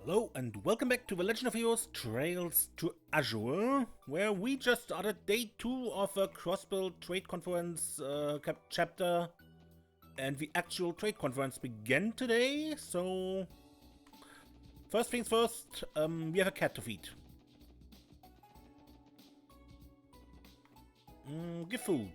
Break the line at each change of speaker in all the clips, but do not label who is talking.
Hello and welcome back to the Legend of Heroes Trails to Azure, where we just started day 2 of a Crossbell trade conference chapter, and the actual trade conference began today. So first things first, we have a cat to feed. Give food.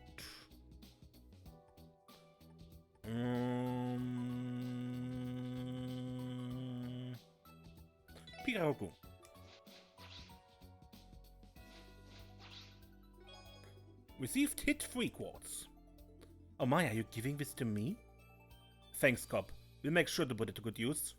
Piraku. Received hit 3 quartz. Oh my, are you giving this to me? Thanks, Cobb. We'll make sure to put it to good use.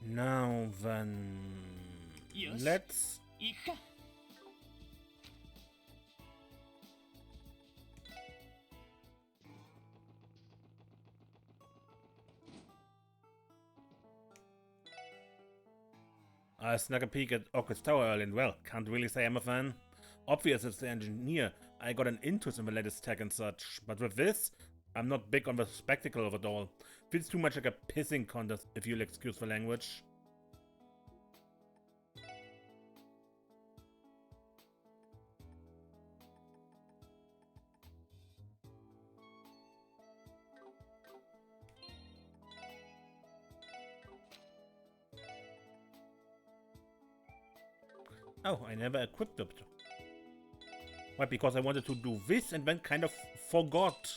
Now then, let's... I snuck a peek at Orchid's Tower early and well, can't really say I'm a fan. Obvious as the engineer, I got an interest in the latest tech and such, but with this, I'm not big on the spectacle of it all. Feels too much like a pissing contest, if you'll excuse the language. Oh, I never equipped it. Why? Because I wanted to do this and then kind of forgot.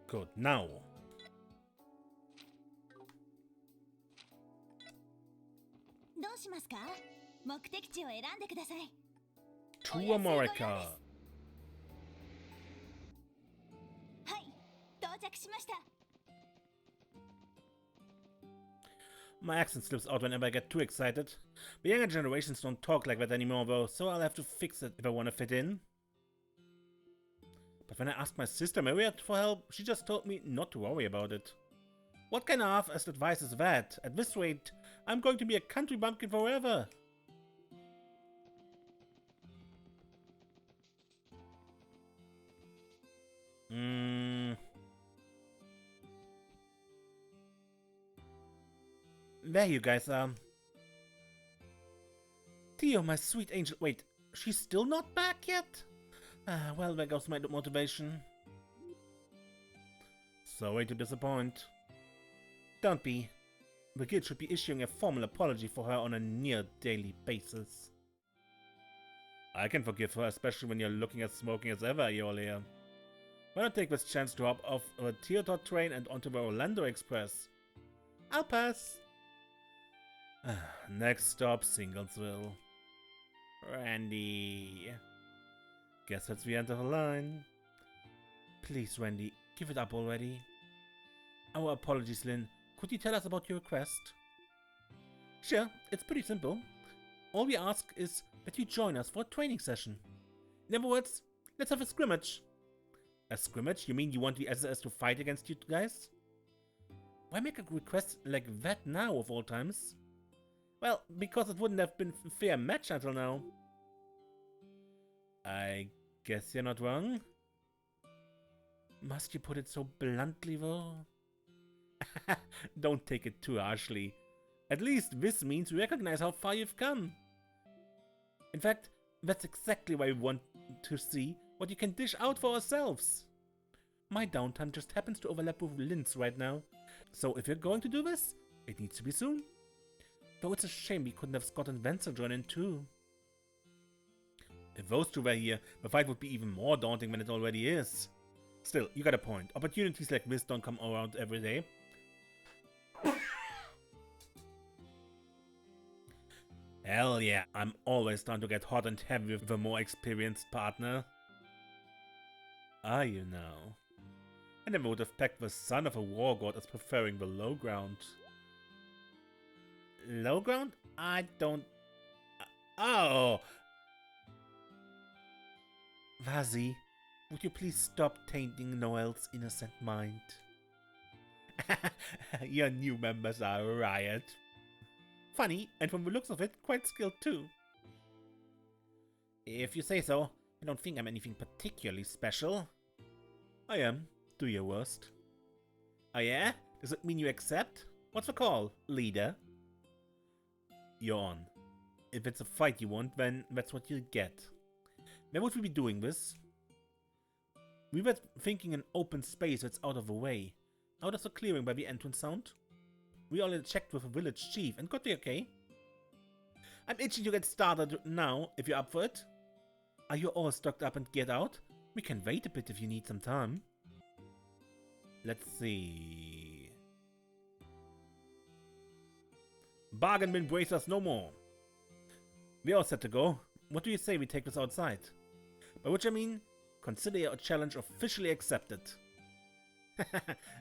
Good, now. To America. My accent slips out whenever I get too excited. The younger generations don't talk like that anymore though, so I'll have to fix it if I want to fit in. But when I asked my sister Maria for help, she just told me not to worry about it. What kind of half-assed advice is that? At this rate, I'm going to be a country bumpkin forever. There you guys are. Theo, my sweet angel. Wait, she's still not back yet? Ah, well, there goes my motivation. Sorry to disappoint. Don't be. The guild should be issuing a formal apology for her on a near-daily basis. I can forgive her, especially when you're looking as smoking as ever, Aeolia. Why not take this chance to hop off a Teotot train and onto the Orlando Express? I'll pass. Next stop, Singlesville. Randy. Guess that's the end of the line. Please, Randy, give it up already. Our apologies, Lynn. Could you tell us about your request? Sure, it's pretty simple. All we ask is that you join us for a training session. In other words, let's have a scrimmage. A scrimmage? You mean you want the SS to fight against you guys? Why make a request like that now, of all times? Well, because it wouldn't have been a fair match until now. I guess you're not wrong. Must you put it so bluntly, though? Don't take it too harshly. At least this means we recognize how far you've come. In fact, that's exactly why we want to see what you can dish out for ourselves. My downtime just happens to overlap with Lynn's right now, so if you're going to do this, it needs to be soon. Though it's a shame we couldn't have Scott and Wenzel join in too. If those two were here, the fight would be even more daunting than it already is. Still, you got a point. Opportunities like this don't come around every day. Hell yeah, I'm always trying to get hot and heavy with a more experienced partner. Are you now? I never would have pegged the son of a war god as preferring the low ground. Low ground? I don't... Oh! Vazi, would you please stop tainting Noel's innocent mind? Your new members are a riot. Funny, and from the looks of it, quite skilled too. If you say so, I don't think I'm anything particularly special. I am. Do your worst. Oh yeah? Does it mean you accept? What's the call, leader? You're on. If it's a fight you want, then that's what you'll get. Where would we be doing this? We were thinking an open space that's out of the way. Out of the clearing by the entrance sound. We already checked with the village chief and got the okay. I'm itching to get started now, if you're up for it. Are you all stocked up and get out? We can wait a bit if you need some time. Let's see. Bargain bin brace us no more. We're all set to go. What do you say we take this outside? By which I mean, consider your challenge officially accepted.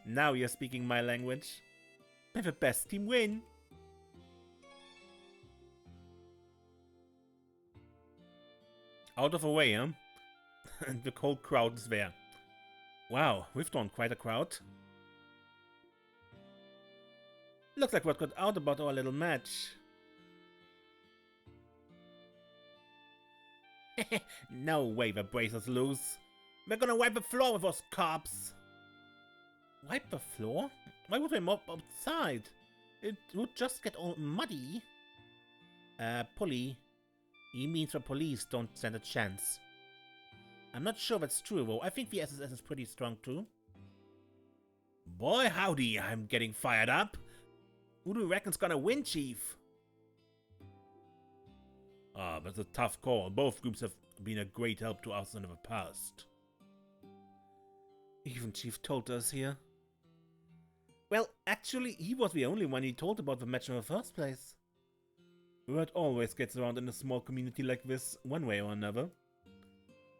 Now you're speaking my language. May the best team win. Out of the way, huh? And the whole crowd is there. Wow, we've drawn quite a crowd. Looks like what got out about our little match. No way the bracers lose. We're gonna wipe the floor with those cops. Wipe the floor? Why would we mop outside? It would just get all muddy. Pulley. He means the police don't stand a chance. I'm not sure that's true though. I think the SSS is pretty strong too. Boy howdy, I'm getting fired up. Who do you reckon's gonna win, Chief? Ah, that's a tough call. Both groups have been a great help to us in the past. Even Chief told us here. Well, actually, he was the only one he told about the match in the first place. Word always gets around in a small community like this, one way or another.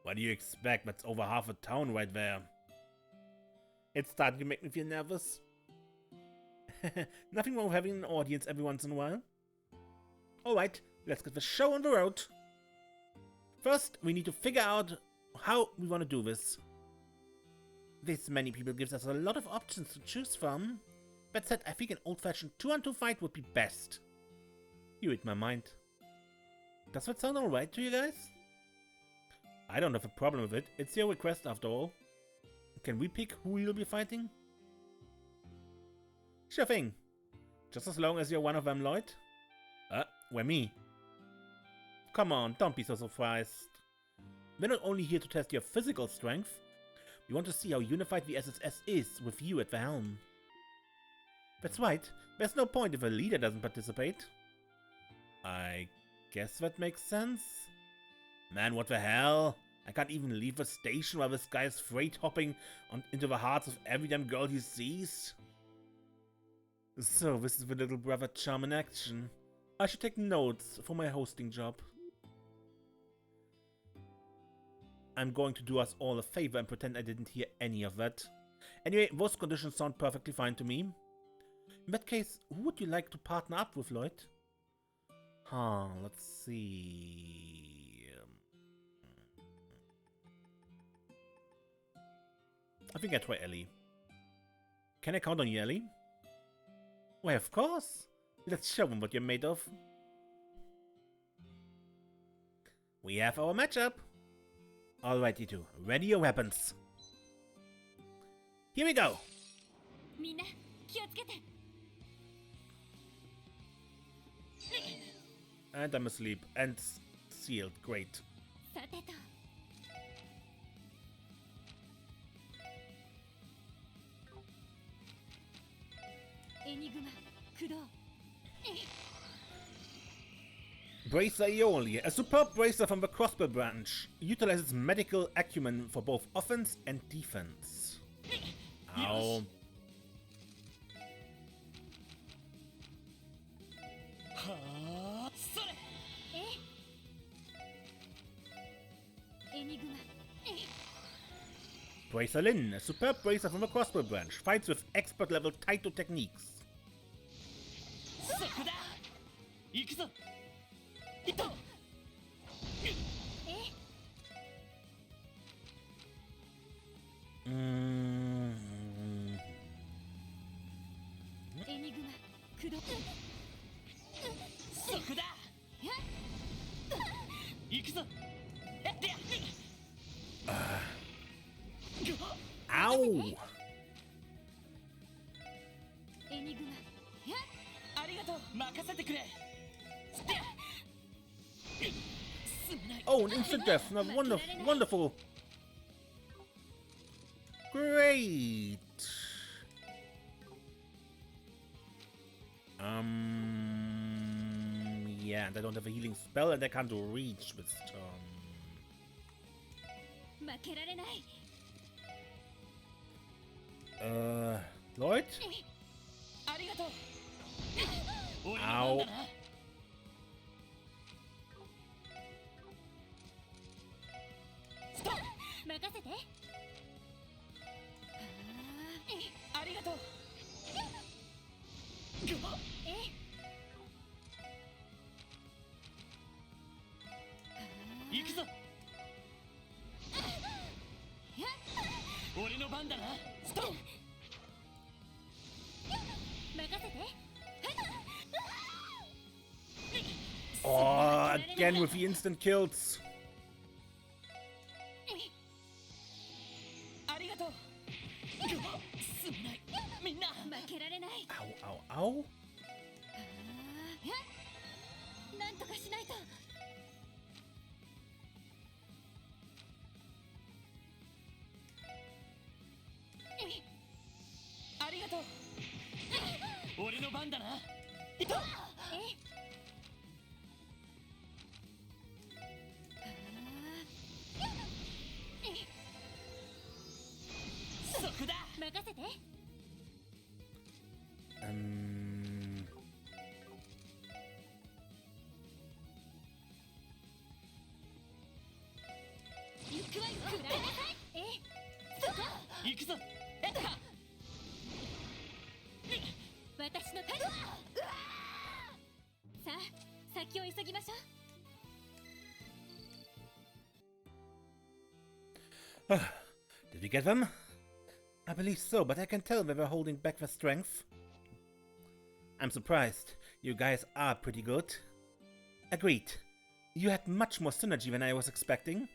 What do you expect? That's over half a town right there. It's starting to make me feel nervous. Nothing wrong with having an audience every once in a while. Alright, let's get the show on the road. First, we need to figure out how we want to do this. This many people gives us a lot of options to choose from. That said, I think an old-fashioned 2-on-2 fight would be best. You read my mind. Does that sound alright to you guys? I don't have a problem with it. It's your request after all. Can we pick who you'll be fighting? Sure thing. Just as long as you're one of them, Lloyd. We're me. Come on, don't be so surprised. We're not only here to test your physical strength. We want to see how unified the SSS is with you at the helm. That's right. There's no point if a leader doesn't participate. I guess that makes sense. Man, what the hell? I can't even leave the station while this guy is freight hopping into the hearts of every damn girl he sees. So, this is the little brother charm in action. I should take notes for my hosting job. I'm going to do us all a favor and pretend I didn't hear any of that. Anyway, those conditions sound perfectly fine to me. In that case, who would you like to partner up with, Lloyd? Let's see. I think I try Ellie. Can I count on you, Ellie? Why, of course. Let's show them what you're made of. We have our matchup. Alright, you two. Ready your weapons. Here we go. And I'm asleep. And sealed. Great. Bracer Aeolia, a superb bracer from the Crossbell branch, utilizes medical acumen for both offense and defense. Ow. Bracer Lynn, a superb bracer from the Crossbell branch, fights with expert level Taito techniques. Ow! Oh, an instant death! No, wonderful! Great! Yeah, and I don't have a healing spell and I can't reach with Storm. Lloyd? Ow. Oh, again with the instant kills. Ow, ow, ow. Did we get them? I believe so, but I can tell they were holding back their strength. I'm surprised. You guys are pretty good. Agreed. You had much more synergy than I was expecting.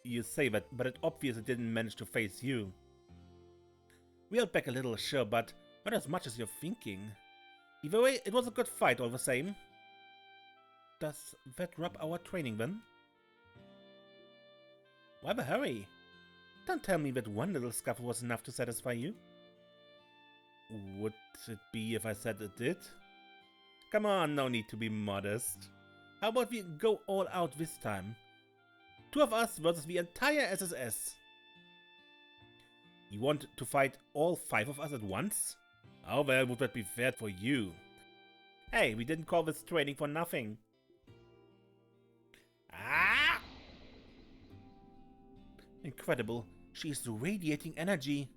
You say that, but it obviously didn't manage to face you. We held back a little, sure, but not as much as you're thinking. Either way, it was a good fight all the same. Does that wrap our training then? Why the hurry? Don't tell me that one little scuffle was enough to satisfy you. Would it be if I said it did? Come on, no need to be modest. How about we go all out this time? 2 of us versus the entire SSS. You want to fight all 5 of us at once? How well would that be fair for you? Hey, we didn't call this training for nothing. Ah! Incredible. She is radiating energy.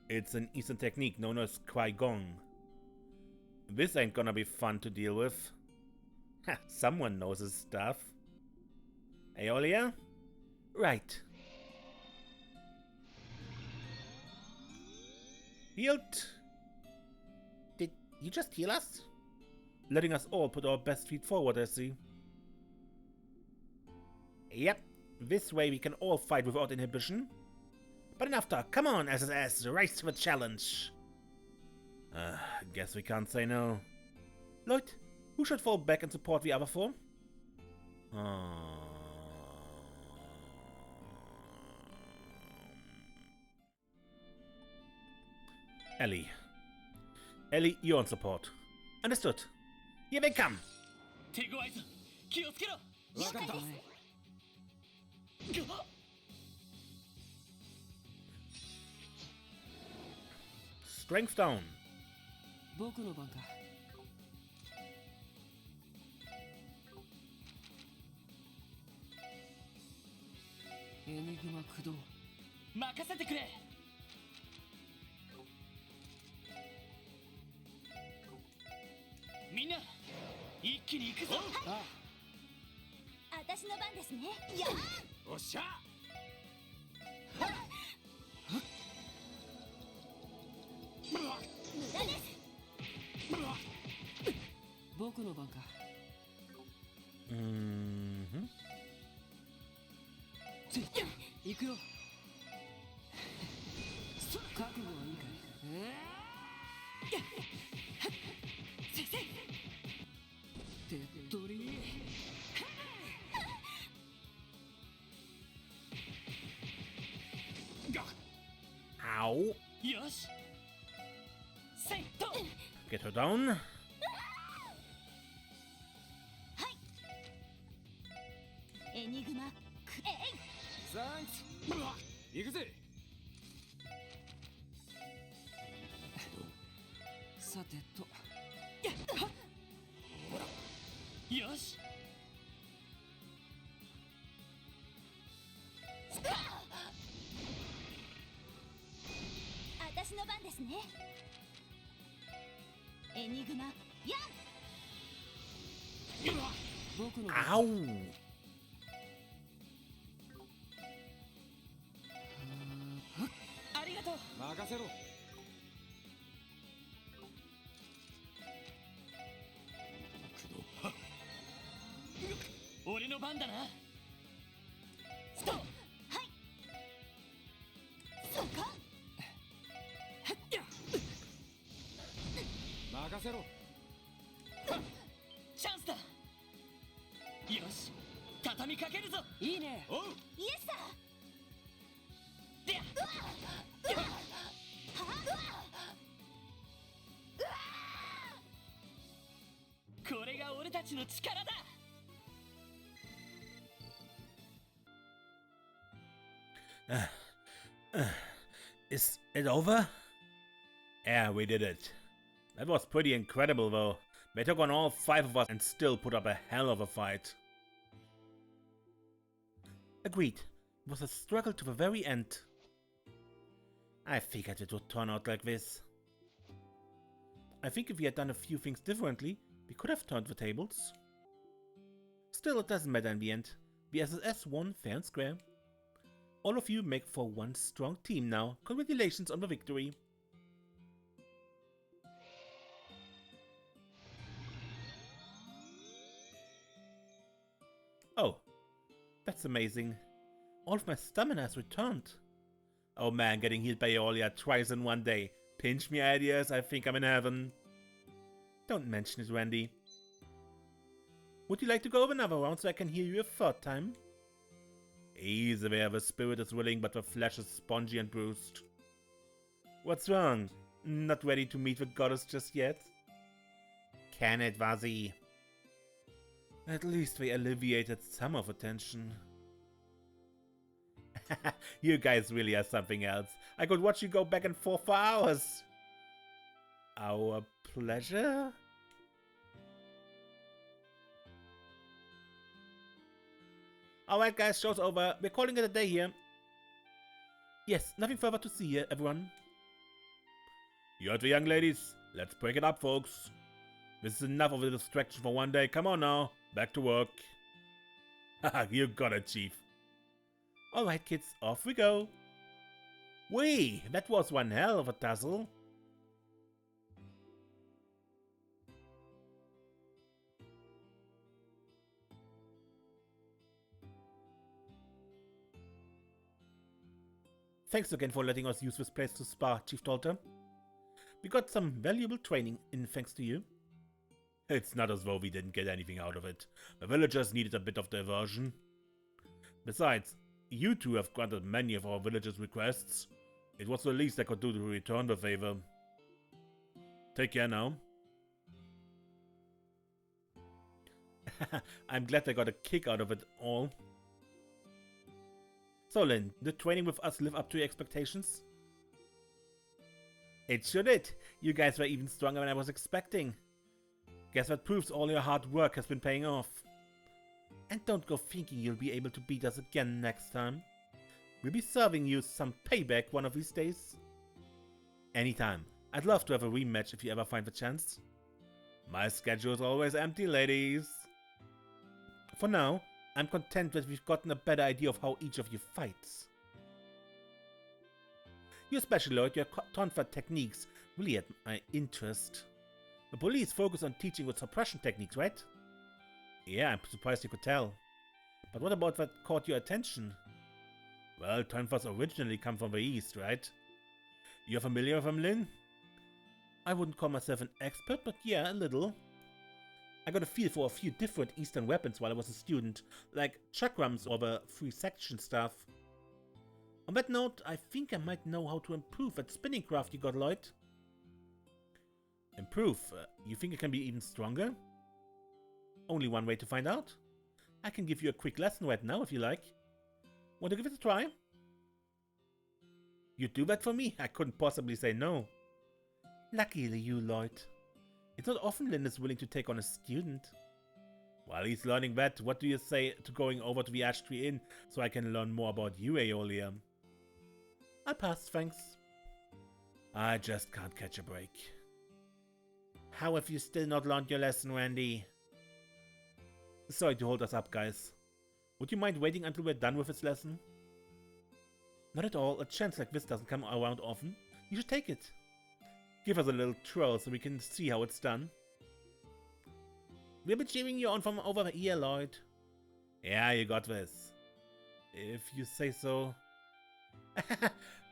It's an Eastern technique known as Qui-Gong. This ain't gonna be fun to deal with. Ha, someone knows his stuff. Aeolia? Right. Healed. Did you just heal us? Letting us all put our best feet forward, I see. Yep. This way we can all fight without inhibition. But enough talk. Come on, SSS. Rise to the challenge. Guess we can't say no. Lloyd, who should fall back and support the other 4? Ellie. Ellie, you're on support. Understood. Here they come.
気をつけろ。
わかった。
Strength down.
僕の番か。エニグマ駆動。
任せてくれ。みんな一気に行くぞ。
あ
私の番ですね。や
おっしゃ。
無駄です。
僕の番か。行くよ。覚悟はいいかい。
先生。
手っ取り。
Ow.
よし。セイト。
Get her down.
エニグマクエイ。
サンクス。行くぜ。さてと。
よし。
私の番ですね。エニグマや
僕の番。
Ow.
ありがとう。
任せろ。
俺の番だな。ストップ。
そうか。
任せろ。
チャンスだ。よし、畳みかけるぞ。
いいね。
おう。
イエスだ。
でや。これが俺たちの力だ。
Is it over? Yeah, we did it. That was pretty incredible though. They took on all 5 of us and still put up a hell of a fight. Agreed. It was a struggle to the very end. I figured it would turn out like this. I think if we had done a few things differently, we could have turned the tables. Still, it doesn't matter in the end. The SSS won fair and square. All of you make for one strong team now. Congratulations on the victory. Oh, that's amazing. All of my stamina has returned. Oh man, getting healed by Aeolia twice in one day. Pinch me ideas, I think I'm in heaven. Don't mention it, Randy. Would you like to go over another round so I can heal you a 3rd time? Easy there, the spirit is willing but the flesh is spongy and bruised. What's wrong? Not ready to meet the goddess just yet? Can it, Vazi? At least they alleviated some of the tension. You guys really are something else. I could watch you go back and forth for hours. Our pleasure? Alright guys, show's over. We're calling it a day here. Yes, nothing further to see here, everyone. You heard the young ladies. Let's break it up, folks. This is enough of the distraction for one day. Come on now, back to work. Haha, you got it, Chief. Alright kids, off we go. Whee, that was one hell of a tussle. Thanks again for letting us use this place to spar, Chief Dalter. We got some valuable training in thanks to you. It's not as though we didn't get anything out of it. The villagers needed a bit of diversion. Besides, you two have granted many of our villagers' requests. It was the least I could do to return the favor. Take care now. I'm glad I got a kick out of it all. So Lynn, did training with us live up to your expectations? It sure did. You guys were even stronger than I was expecting. Guess that proves all your hard work has been paying off. And don't go thinking you'll be able to beat us again next time. We'll be serving you some payback one of these days. Anytime. I'd love to have a rematch if you ever find the chance. My schedule's always empty, ladies. For now, I'm content that we've gotten a better idea of how each of you fights. You especially, Lloyd, your tonfa techniques really had my interest. The police focus on teaching with suppression techniques, right? Yeah, I'm surprised you could tell. But what about that caught your attention? Well, tonfas originally come from the east, right? You're familiar with them, Lynn? I wouldn't call myself an expert, but yeah, a little. I got a feel for a few different eastern weapons while I was a student, like chakrams or the free-section stuff. On that note, I think I might know how to improve that spinning craft you got, Lloyd. Improve? You think it can be even stronger? Only one way to find out. I can give you a quick lesson right now if you like. Want to give it a try? You'd do that for me? I couldn't possibly say no. Luckily you, Lloyd. It's not often Lynn is willing to take on a student. While he's learning that, what do you say to going over to the Ash Tree Inn so I can learn more about you, Aeolia? I'll pass, thanks. I just can't catch a break. How have you still not learned your lesson, Randy? Sorry to hold us up, guys. Would you mind waiting until we're done with this lesson? Not at all. A chance like this doesn't come around often. You should take it. Give us a little twirl so we can see how it's done. We'll be cheering you on from over here, Lloyd. Yeah, you got this. If you say so.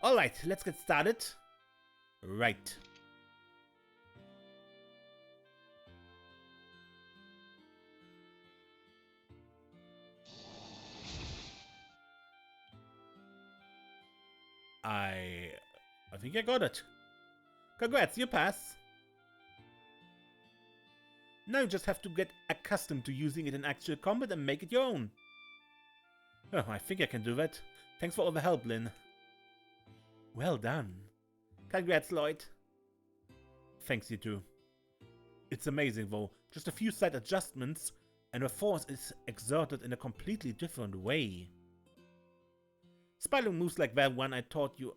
Alright, let's get started. Right. I think I got it. Congrats, you pass. Now you just have to get accustomed to using it in actual combat and make it your own. Oh, I think I can do that. Thanks for all the help, Lynn. Well done. Congrats, Lloyd. Thanks, you too. It's amazing, though. Just a few slight adjustments, and the force is exerted in a completely different way. Sparring moves like that one I taught you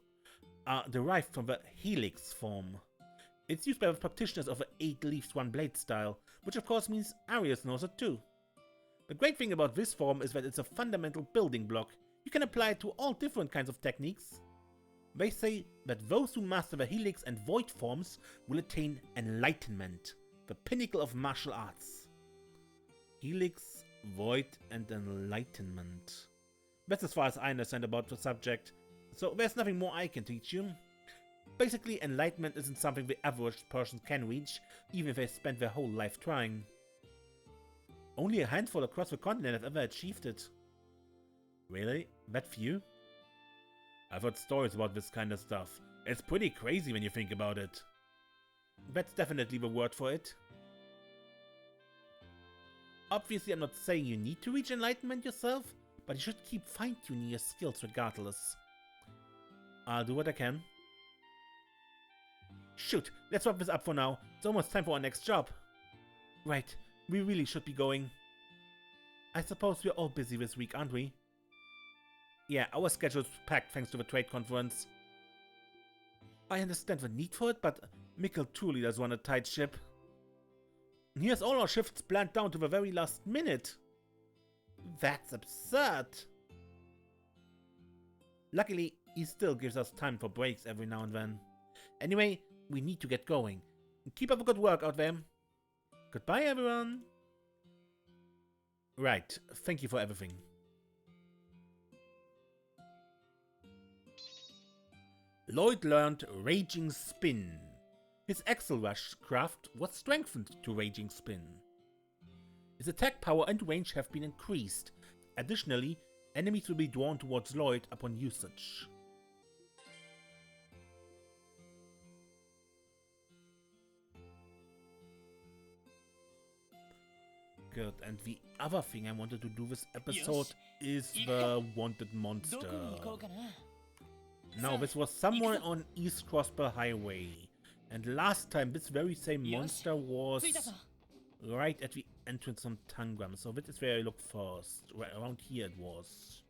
are derived from the helix form. It's used by the practitioners of the 8 leaves 1 blade style, which of course means Arius knows it too. The great thing about this form is that it's a fundamental building block. You can apply it to all different kinds of techniques. They say that those who master the helix and void forms will attain enlightenment, the pinnacle of martial arts. Helix, void, and enlightenment. That's as far as I understand about the subject, so there's nothing more I can teach you. Basically, enlightenment isn't something the average person can reach, even if they spent their whole life trying. Only a handful across the continent have ever achieved it. Really? That few? I've heard stories about this kind of stuff. It's pretty crazy when you think about it. That's definitely the word for it. Obviously, I'm not saying you need to reach enlightenment yourself, but you should keep fine-tuning your skills regardless. I'll do what I can. Shoot, let's wrap this up for now. It's almost time for our next job. Right, we really should be going. I suppose we're all busy this week, aren't we? Yeah, our schedule's packed thanks to the trade conference. I understand the need for it, but Mikkel truly does run a tight ship. He has all our shifts planned down to the very last minute. That's absurd. Luckily, he still gives us time for breaks every now and then. Anyway, we need to get going. Keep up the good work out there. Goodbye, everyone. Right, thank you for everything. Lloyd learned Raging Spin. His Axle Rush craft was strengthened to Raging Spin. His attack power and range have been increased. Additionally, enemies will be drawn towards Lloyd upon usage. Good, and the other thing I wanted to do this episode is the wanted
ど
monster.
こに行こうかな
Now, this was somewhere on East Crossbell Highway. And last time, this very same monster was
着いたぞ
right at the entrance on Tangram. So that is where I look first. Right around here it was.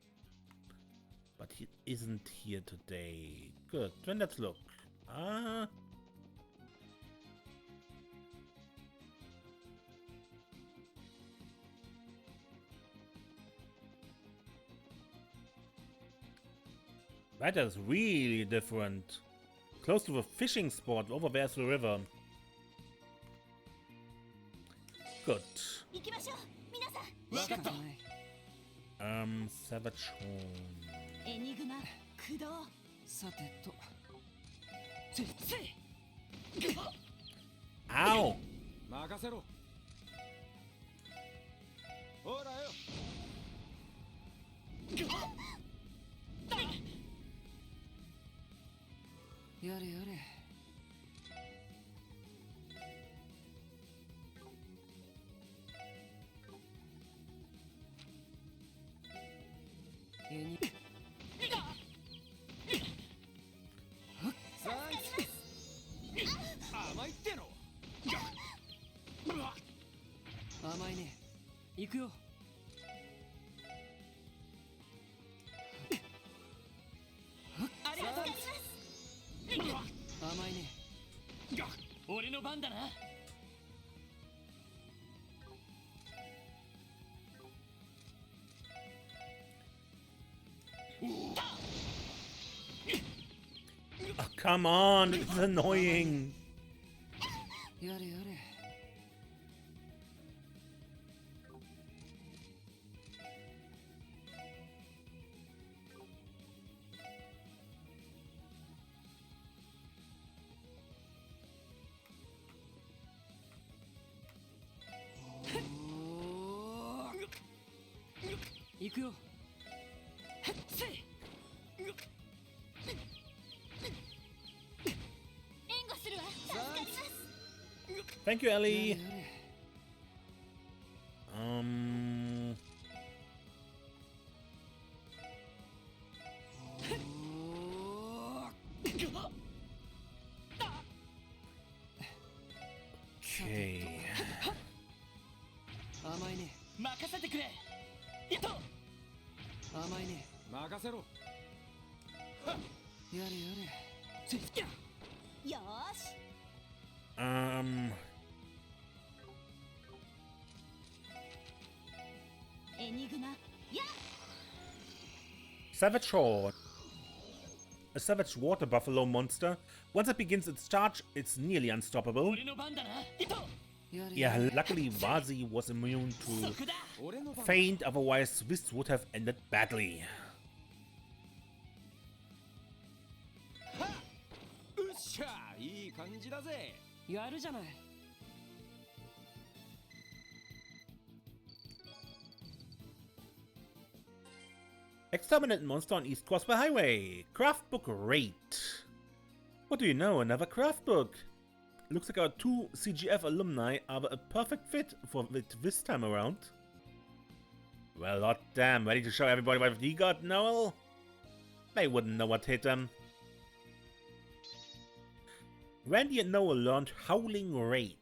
But he isn't here today. Good, then let's look. Ah. That is really different. Close to the fishing spot, over there's the river. Good.
行きましょう皆さん。
わかった
Savage Home.
エニグマ駆動。
さてと
つつい
Ow!
任せろほらよやれやれ甘いっての甘いね行くよ
ありがとう
甘いね
俺の番だな
Oh, come on, it's annoying.
やれやれ行くよ
つい
援護するわ。助かります。
Thank you,
やれ
Ellie.
やれ
Okay.
甘いね
任せてくれやっと
甘いね任せろやれやれ
つい
よーし。エニグマや。
Savage Horde. A savage water buffalo monster. Once it begins its charge, it's nearly unstoppable.
俺の番だなやっと
やれ
Yeah, luckily Vazi was immune
そ
to
こだ
俺の番
Feint, otherwise this would have ended badly.
うっしゃいい感じだぜやるじゃない
Exterminate monster on East Crossbell Highway. Craft book rate. What do you know? Another craft book. Looks like our two CGF alumni are a perfect fit for it this time around. Well, hot damn, ready to show everybody what he got, Noel? They wouldn't know what hit them. Randy and Noel learned Howling Raid.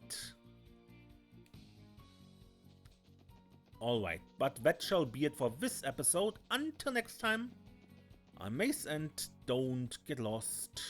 Alright, but that shall be it for this episode. Until next time, I'm Mace and don't get lost.